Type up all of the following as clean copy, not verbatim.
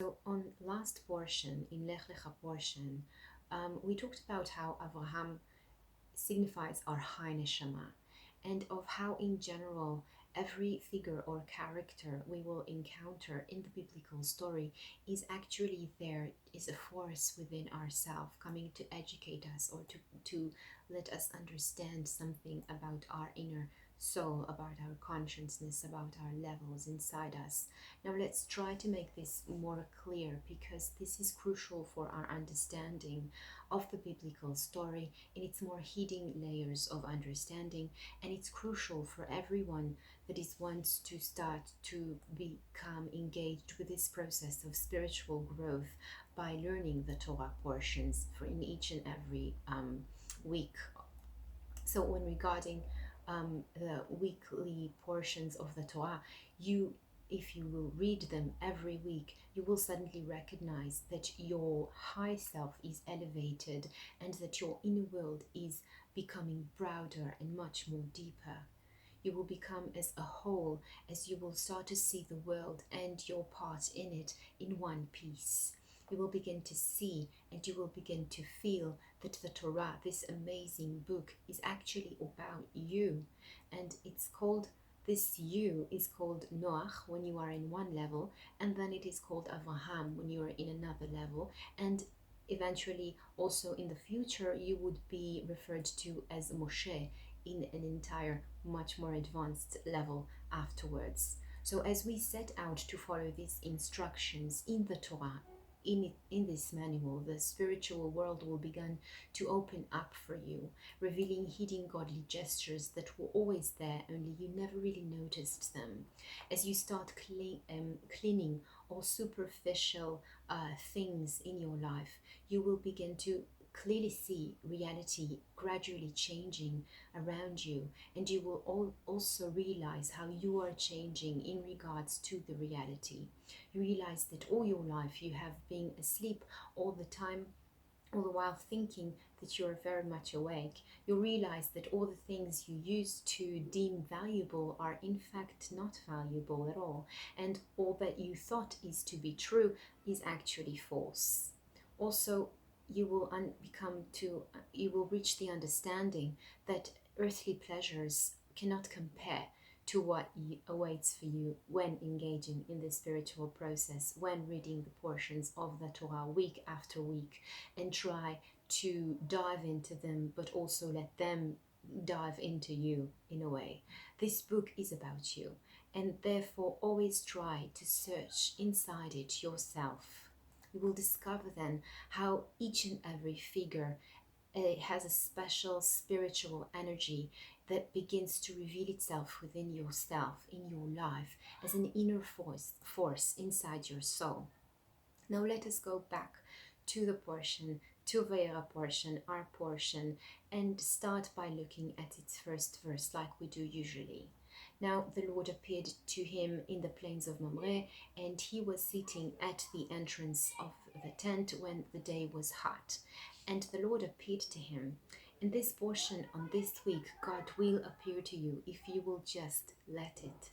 So on last portion, in Lech Lecha portion, we talked about how Avraham signifies our high neshama, and of how in general every figure or character we will encounter in the biblical story is actually there, is a force within ourselves coming to educate us or to let us understand something about our inner soul, about our consciousness, about our levels inside us. Now let's try to make this more clear, because this is crucial for our understanding of the biblical story in its more hidden layers of understanding, and it's crucial for everyone that is wants to start to become engaged with this process of spiritual growth by learning the Torah portions for in each and every week. So when regarding the weekly portions of the Torah, you if you will read them every week, you will suddenly recognize that your high self is elevated and that your inner world is becoming broader and much more deeper. You will become as a whole, as you will start to see the world and your part in it in one piece. You will begin to see and you will begin to feel that the Torah, this amazing book, is actually about you. And it's called, this you is called Noach when you are in one level, and then it is called Avraham when you are in another level. And eventually, also in the future, you would be referred to as Moshe in an entire, much more advanced level afterwards. So, as we set out to follow these instructions in the Torah, in this manual, the spiritual world will begin to open up for you, revealing hidden godly gestures that were always there, only you never really noticed them. As you start cleaning all superficial things in your life, you will begin to clearly see reality gradually changing around you, and you will also realize how you are changing in regards to the reality. You realize that all your life you have been asleep all the time, all the while thinking that you're very much awake. You realize that all the things you used to deem valuable are in fact not valuable at all, and all that you thought is to be true is actually false. Also, you will you will reach the understanding that earthly pleasures cannot compare to what awaits for you when engaging in the spiritual process, when reading the portions of the Torah week after week, and try to dive into them, but also let them dive into you in a way. This book is about you, and therefore always try to search inside it yourself. You will discover then how each and every figure has a special spiritual energy that begins to reveal itself within yourself, in your life, as an inner force inside your soul. Now let us go back to the portion, to Vayera portion, our portion, and start by looking at its first verse like we do usually. Now the Lord appeared to him in the plains of Mamre, and he was sitting at the entrance of the tent when the day was hot. And the Lord appeared to him. In this portion on this week, God will appear to you if you will just let it.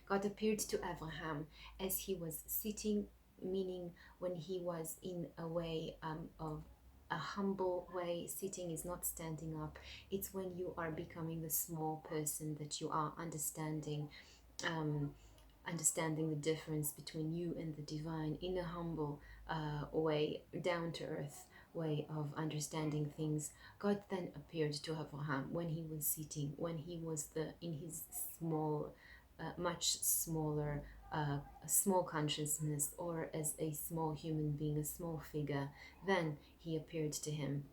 God appeared to Abraham as he was sitting, meaning when he was in a way of a humble way. Sitting is not standing up. It's when you are becoming the small person that you are um, understanding the difference between you and the divine in a humble way, down to earth way of understanding things. God then appeared to Abraham when he was sitting, when he was in his small, much smaller, small consciousness, or as a small human being, a small figure. Then he appeared to him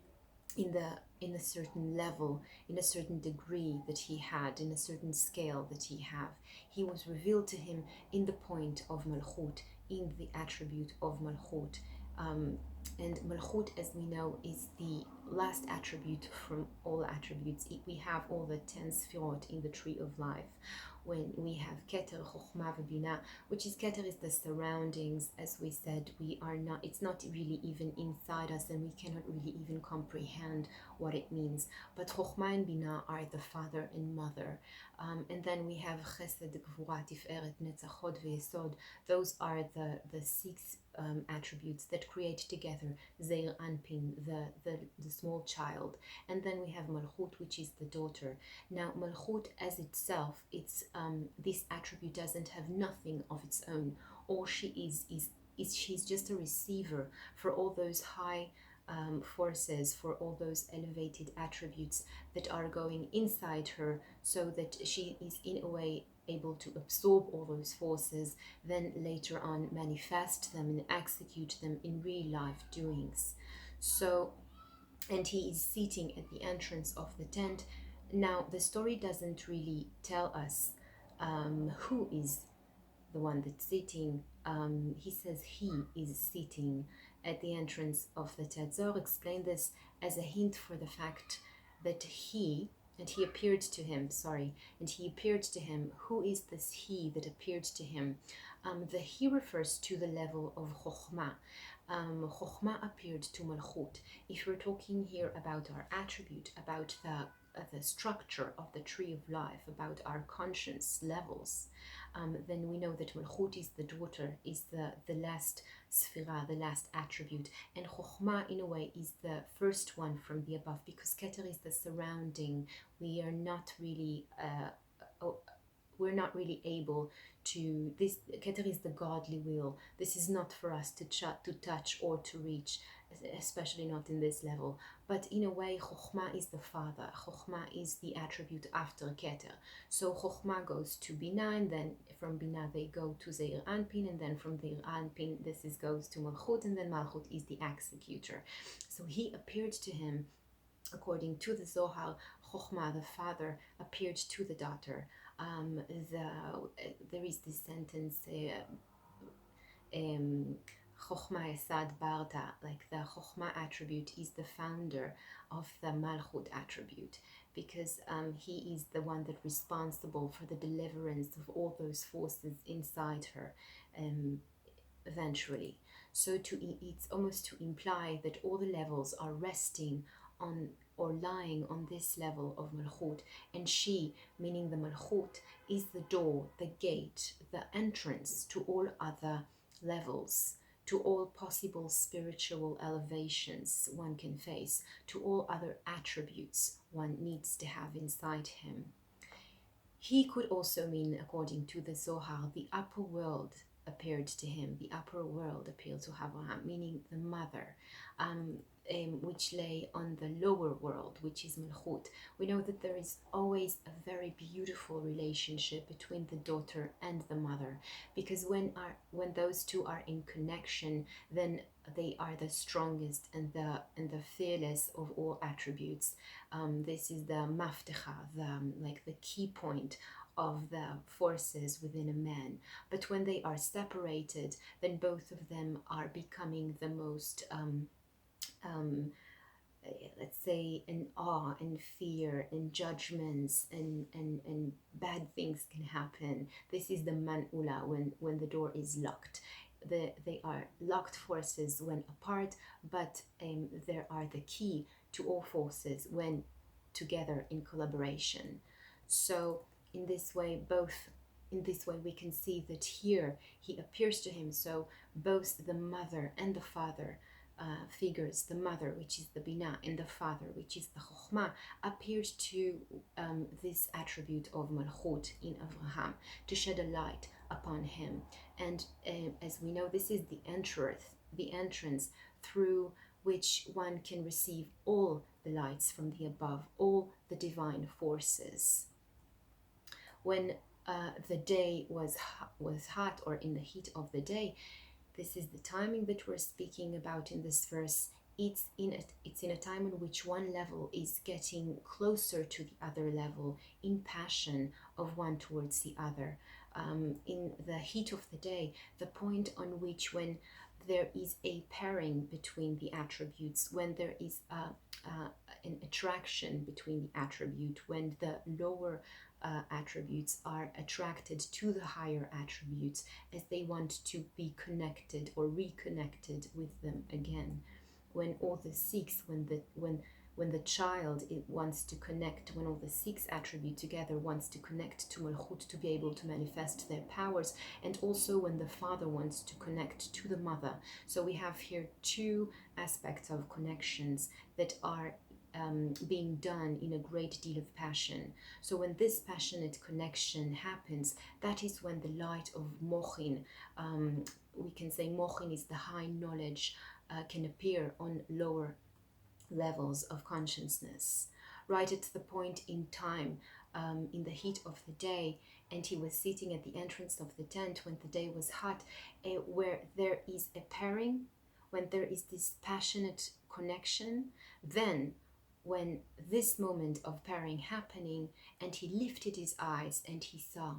in a certain level, in a certain degree that he had, in a certain scale that he have. He was revealed to him in the point of Malchut, in the attribute of Malchut. And Malchut, as we know, is the last attribute from all attributes. We have all the 10 Sfirot in the tree of life. When we have Keter, Chokhmah, Bina, which is Keter is the surroundings, as we said, we are not, it's not really even inside us, and we cannot really even comprehend what it means. But Chokhmah and Bina are the father and mother. And then we have Chesed, Gvura, Tiferet, Netzach, Hod, Ve'esod. Those are the six attributes that create together Zeir Anpin, the small child. And then we have Malchut, which is the daughter. Now, Malchut as itself, it's this attribute doesn't have nothing of its own. All she is she's just a receiver for all those high forces, for all those elevated attributes that are going inside her, so that she is in a way able to absorb all those forces, then later on manifest them and execute them in real life doings. So, and he is sitting at the entrance of the tent. Now, the story doesn't really tell us who is the one that's sitting. He says he is sitting at the entrance of the tent. Zohar explained this as a hint for the fact that and he appeared to him, and he appeared to him. Who is this he that appeared to him? The he refers to the level of Chokhmah. Chokhmah appeared to Malchut. If we're talking here about our attribute, about the structure of the tree of life, about our conscience levels, then we know that Malchut is the daughter, is the last sphira, the last attribute, and Chokhmah in a way is the first one from the above, because Keter is the surrounding. We are not really we're not really able to, this Keter is the godly will. This is not for us to touch or to reach, especially not in this level. But in a way, Chokhmah is the father. Chokhmah is the attribute after Keter. So Chokhmah goes to Bina, and then from Bina they go to Zeir Anpin, and then from Zeir Anpin goes to Malchut, and then Malchut is the executor. So he appeared to him, according to the Zohar. Chokhmah, the father, appeared to the daughter. There is this sentence, Chokhmah Esad Barta, like the Chokhmah attribute is the founder of the Malchut attribute, because he is the one that responsible for the deliverance of all those forces inside her, eventually. So it's almost to imply that all the levels are resting on or lying on this level of Malchut, and she, meaning the Malchut, is the door, the gate, the entrance to all other levels, to all possible spiritual elevations one can face, to all other attributes one needs to have inside him. He could also mean, according to the Zohar, the upper world appeared to him. The upper world appeared to Abraham, meaning the mother, which lay on the lower world, which is Malchut. We know that there is always a very beautiful relationship between the daughter and the mother, because when those two are in connection, then they are the strongest and the fearless of all attributes. This is the maftecha, the key point of the forces within a man. But when they are separated, then both of them are becoming the most let's say, in awe and fear and judgments, and bad things can happen. This is the man'ula, when the door is locked. They are locked forces when apart, but there are the key to all forces when together in collaboration. So in this way we can see that here he appears to him. So both the mother and the father figures, the mother, which is the Bina, and the father, which is the Chokhmah, appears to this attribute of Malchut in Avraham, to shed a light upon him. And as we know, this is the entrance through which one can receive all the lights from the above, all the divine forces. When the day was hot, or in the heat of the day, this is the timing that we're speaking about in this verse. It's in a time in which one level is getting closer to the other level in passion of one towards the other. In the heat of the day, the point on which when there is a pairing between the attributes, when there is an attraction between the attribute, when the lower attributes are attracted to the higher attributes as they want to be connected or reconnected with them again. When all the six, when the child, it wants to connect, when all the six attributes together wants to connect to Malchut to be able to manifest their powers, and also when the father wants to connect to the mother. So we have here two aspects of connections that are being done in a great deal of passion. So when this passionate connection happens, that is when the light of Mochin, we can say Mochin is the high knowledge, can appear on lower levels of consciousness. Right at the point in time, in the heat of the day, and he was sitting at the entrance of the tent when the day was hot, where there is a pairing, when there is this passionate connection, then when this moment of pairing happening, and he lifted his eyes and he saw.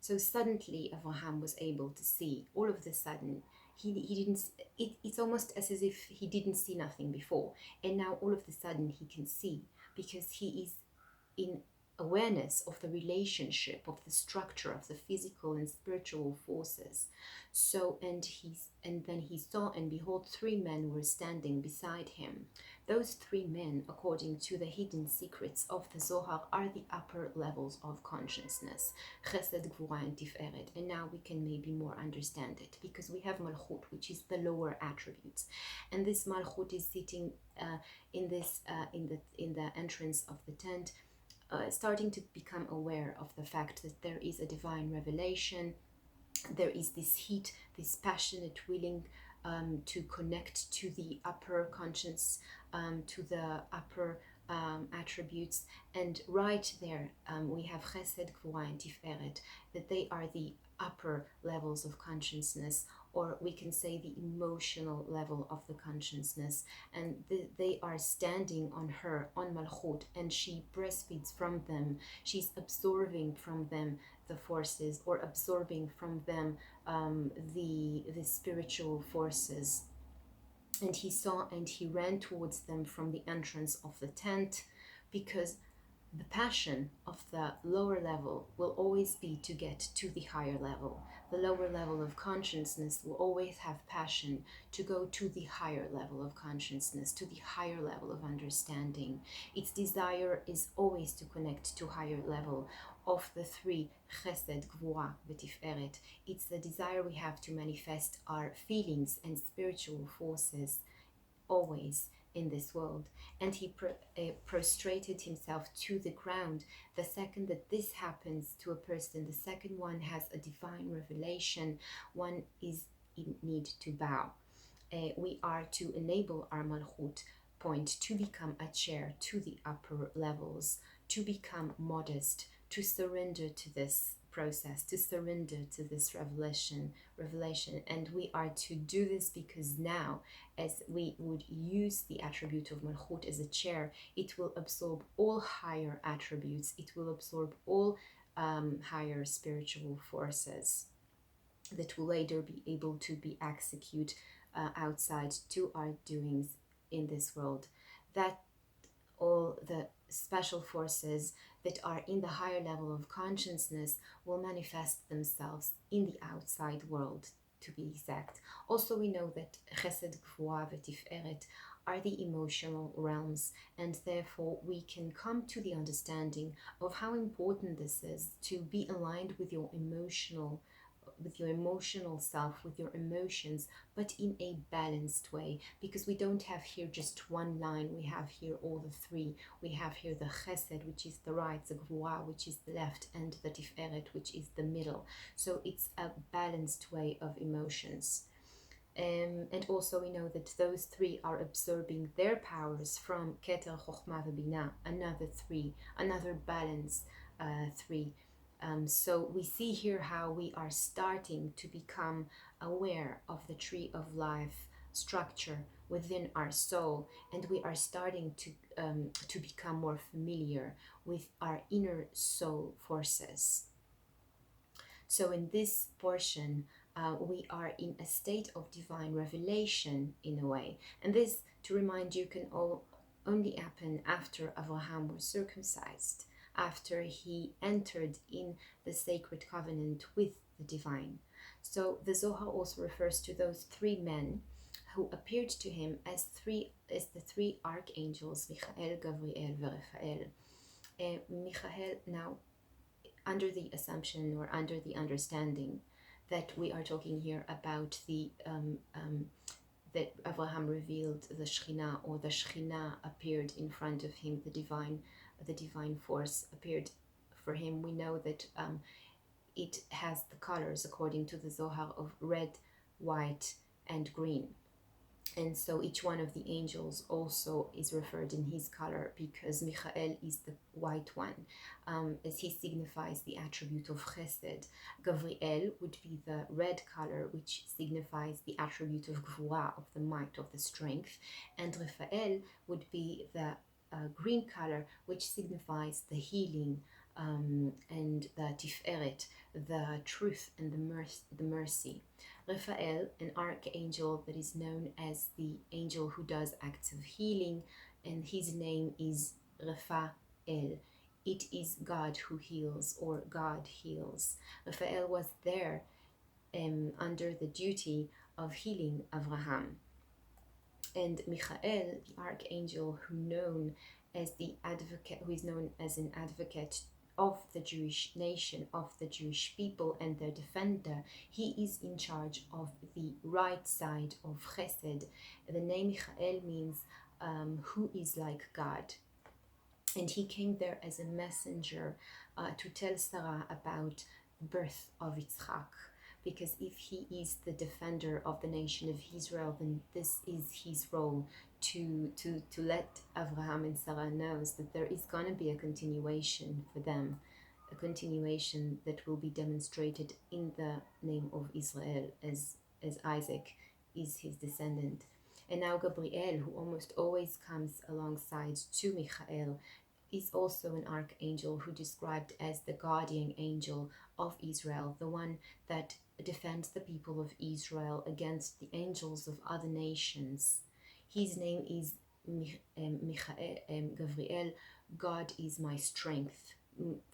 So suddenly Avraham was able to see. All of a sudden, he didn't. It's almost as if he didn't see nothing before, and now all of a sudden he can see, because he is in awareness of the relationship, of the structure of the physical and spiritual forces. So and then he saw, and behold, three men were standing beside him. Those three men, according to the hidden secrets of the Zohar, are the upper levels of consciousness, Chesed, Gvura, and Tiferet. And now we can maybe more understand it, because we have Malchut, which is the lower attributes, and this Malchut is sitting in the entrance of the tent, starting to become aware of the fact that there is a divine revelation. There is this heat, this passionate willing to connect to the upper conscience, to the upper attributes. And right there, we have Chesed, Gvura, and Tiferet, that they are the upper levels of consciousness, or we can say the emotional level of the consciousness, and they are standing on her, on Malchut, and she breastfeeds from them. She's absorbing from them the forces, or absorbing from them the spiritual forces. And he saw, and he ran towards them from the entrance of the tent, because the passion of the lower level will always be to get to the higher level. The lower level of consciousness will always have passion to go to the higher level of consciousness, to the higher level of understanding. Its desire is always to connect to higher level of the three, Chesed, Gvura, V'Tiferet. It's the desire we have to manifest our feelings and spiritual forces always in this world. And he prostrated himself to the ground. The second that this happens to a person, the second one has a divine revelation, one is in need to bow. We are to enable our Malchut point to become a chair to the upper levels, to become modest, to surrender to this process, to surrender to this revelation. And we are to do this because now, as we would use the attribute of Malchut as a chair, it will absorb all higher attributes, it will absorb all higher spiritual forces that will later be able to be executed outside to our doings in this world. That all the special forces that are in the higher level of consciousness will manifest themselves in the outside world, to be exact. Also, we know that Chesed, Gvura, V'Tiferet are the emotional realms, and therefore we can come to the understanding of how important this is to be aligned with your emotional self, with your emotions, but in a balanced way, because we don't have here just one line, we have here all the three. We have here the Chesed, which is the right, the Gvura, which is the left, and the Tiferet, which is the middle. So it's a balanced way of emotions. And also we know that those three are absorbing their powers from Keter, Chochmah, Bina, another balance three. So we see here how we are starting to become aware of the tree of life structure within our soul, and we are starting to become more familiar with our inner soul forces. So in this portion, we are in a state of divine revelation in a way. And this, to remind you, can only happen after Abraham was circumcised, after he entered in the sacred covenant with the divine. So the Zohar also refers to those three men who appeared to him as the three archangels, Michael, Gabriel, Raphael. Michael, now, under the assumption or under the understanding that we are talking here about that Abraham revealed the Shekhinah, or the Shekhinah appeared in front of him, the divine force appeared for him. We know that it has the colors, according to the Zohar, of red, white, and green. And so each one of the angels also is referred in his color, because Michael is the white one, as he signifies the attribute of Chesed. Gabriel would be the red color, which signifies the attribute of Gvura, of the might, of the strength. And Raphael would be the green color, which signifies the healing, and the Tiferet, the truth and the mercy. Raphael, an archangel that is known as the angel who does acts of healing, and his name is Raphael. It is God who heals, or God heals. Raphael was there under the duty of healing Abraham. And Michael, the archangel who is known as an advocate of the Jewish nation, of the Jewish people, and their defender, he is in charge of the right side of Chesed. The name Michael means who is like God. And he came there as a messenger to tell Sarah about the birth of Yitzchak. Because if he is the defender of the nation of Israel, then this is his role to let Abraham and Sarah know that there is going to be a continuation for them, a continuation that will be demonstrated in the name of Israel, as Isaac is his descendant. And now Gabriel, who almost always comes alongside to Michael, is also an archangel who described as the guardian angel of Israel, the one that defends the people of Israel against the angels of other nations. His name is Gabriel. God is my strength,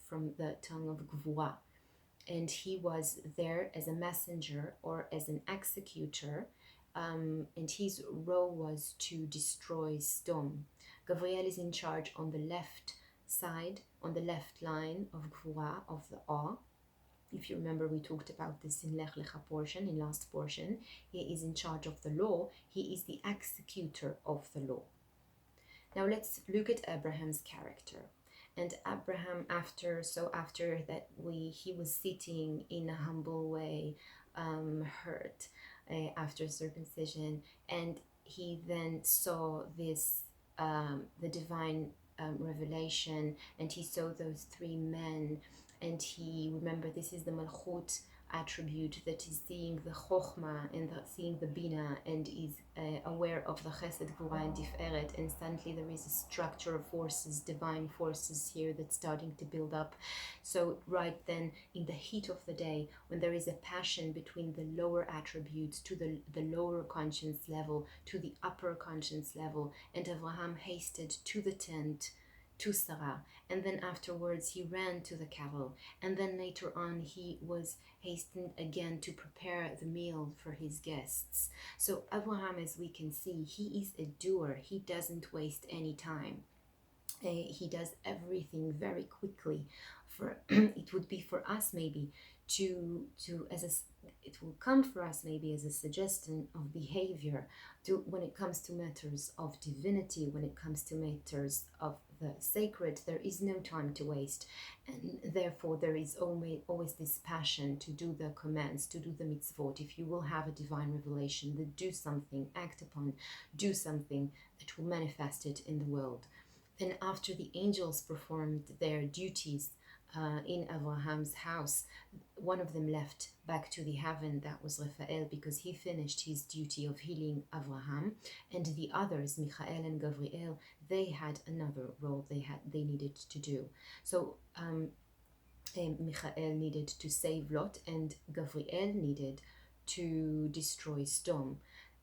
from the tongue of Gvura. And he was there as a messenger, or as an executor, and his role was to destroy Sodom. Gabriel is in charge on the left side, on the left line of Gvura, of the awe. If you remember, we talked about this in Lech Lecha portion, in last portion. He is in charge of the law. He is the executor of the law. Now let's look at Abraham's character. And Abraham, after that, he was sitting in a humble way, hurt after circumcision, and he then saw this the divine revelation, and he saw those three men, and he, remember, this is the Malchut attribute that is seeing the Chokhmah and seeing the Bina, and is aware of the Chesed, Gvura, and Tiferet, and suddenly there is a structure of forces, divine forces here, that's starting to build up. So right then, in the heat of the day, when there is a passion between the lower attributes to the lower conscience level to the upper conscience level, and Abraham hasted to the tent to Sarah, and then afterwards he ran to the cattle, and then later on he was hastened again to prepare the meal for his guests. So Abraham, as we can see, he is a doer. He doesn't waste any time. He does everything very quickly. For it would be for us maybe it will come for us maybe as a suggestion of behavior when it comes to matters of divinity, when it comes to matters of the sacred. There is no time to waste, and therefore there is always this passion to do the commands, to do the mitzvot. If you will have a divine revelation, then do something, act upon, do something that will manifest it in the world. Then after the angels performed their duties in Abraham's house, one of them left back to the heaven. That was Raphael, because he finished his duty of healing Abraham. And the others, Michael and Gabriel, they had another role they needed to do. So Michael needed to save Lot, and Gabriel needed to destroy Sdom.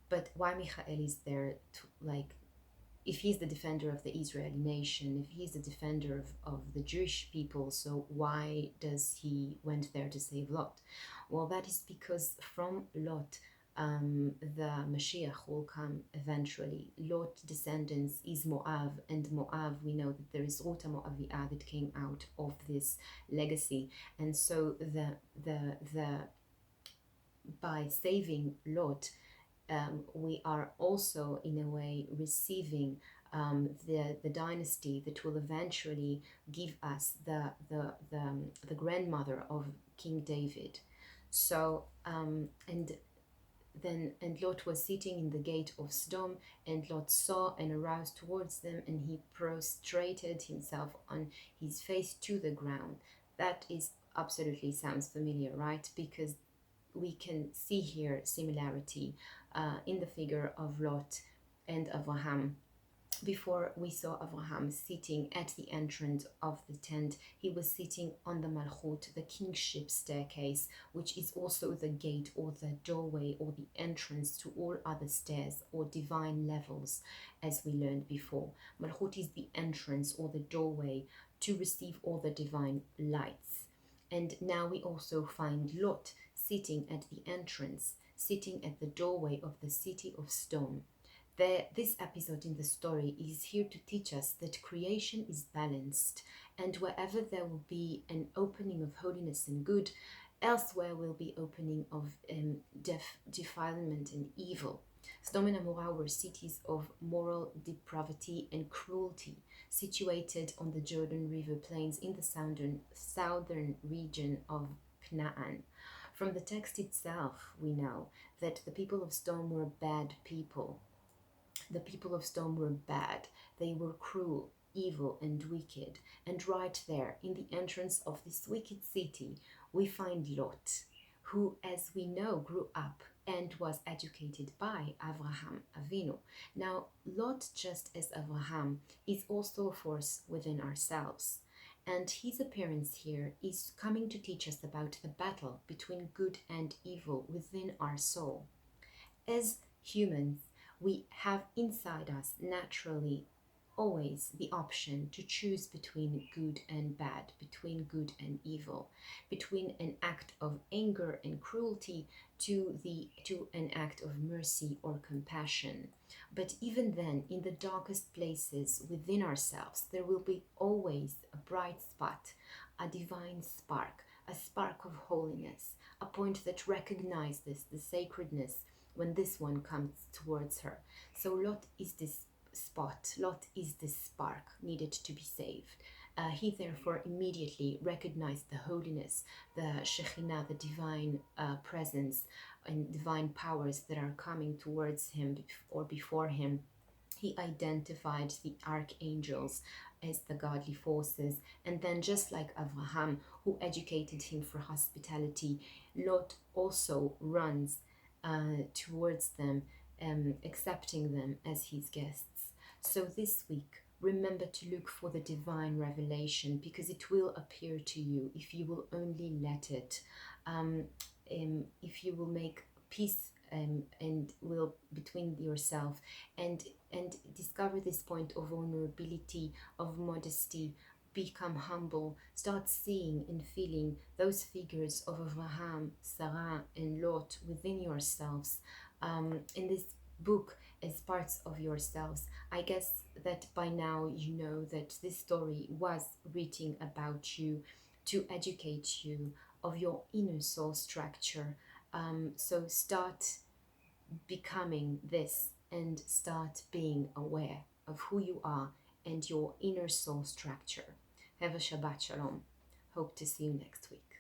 But why Michael is there to, like, if he's the defender of the Israeli nation, if he's the defender of the Jewish people, so why does he went there to save Lot? Well, that is because from Lot, the Mashiach will come eventually. Lot descendants is Moab, and Moab, we know that there is Ruta Moaviah that came out of this legacy, and so the by saving Lot, we are also in a way receiving the dynasty that will eventually give us the grandmother of King David. So and Lot was sitting in the gate of Sodom, and Lot saw and aroused towards them, and he prostrated himself on his face to the ground. That is absolutely sounds familiar, right? Because we can see here similarity in the figure of Lot and Abraham. Before, we saw Abraham sitting at the entrance of the tent. He was sitting on the Malchut, the kingship staircase, which is also the gate or the doorway or the entrance to all other stairs or divine levels, as we learned before. Malchut is the entrance or the doorway to receive all the divine lights. And now we also find Lot sitting at the entrance, sitting at the doorway of the city of Sodom. This episode in the story is here to teach us that creation is balanced, and wherever there will be an opening of holiness and good, elsewhere will be opening of defilement and evil. Sodom and Amorah were cities of moral depravity and cruelty, situated on the Jordan River plains in the southern region of Canaan. From the text itself, we know that the people of Sodom were bad people. The people of Sodom were bad. They were cruel, evil, and wicked. And right there, in the entrance of this wicked city, we find Lot, who, as we know, grew up and was educated by Avraham Avinu. Now, Lot, just as Avraham, is also a force within ourselves. And his appearance here is coming to teach us about the battle between good and evil within our soul. As humans, we have inside us naturally always the option to choose between good and bad, between good and evil, between an act of anger and cruelty to an act of mercy or compassion. But even then, in the darkest places within ourselves, there will be always a bright spot, a divine spark, a spark of holiness, a point that recognizes the sacredness when this one comes towards her. So Lot is this spot, Lot is this spark needed to be saved. He therefore immediately recognized the holiness, the Shekhinah, the divine presence and divine powers that are coming towards him or before him. He identified the archangels as the godly forces, and then just like Avraham, who educated him for hospitality, Lot also runs towards them, accepting them as his guests. So this week, remember to look for the divine revelation, because it will appear to you if you will only let it. If you will make peace and will between yourself and discover this point of vulnerability, of modesty, become humble, start seeing and feeling those figures of Abraham, Sarah, and Lot within yourselves, in this book as parts of yourselves. I guess that by now you know that this story was written about you to educate you of your inner soul structure. So start becoming this and start being aware of who you are and your inner soul structure. Have a Shabbat Shalom. Hope to see you next week.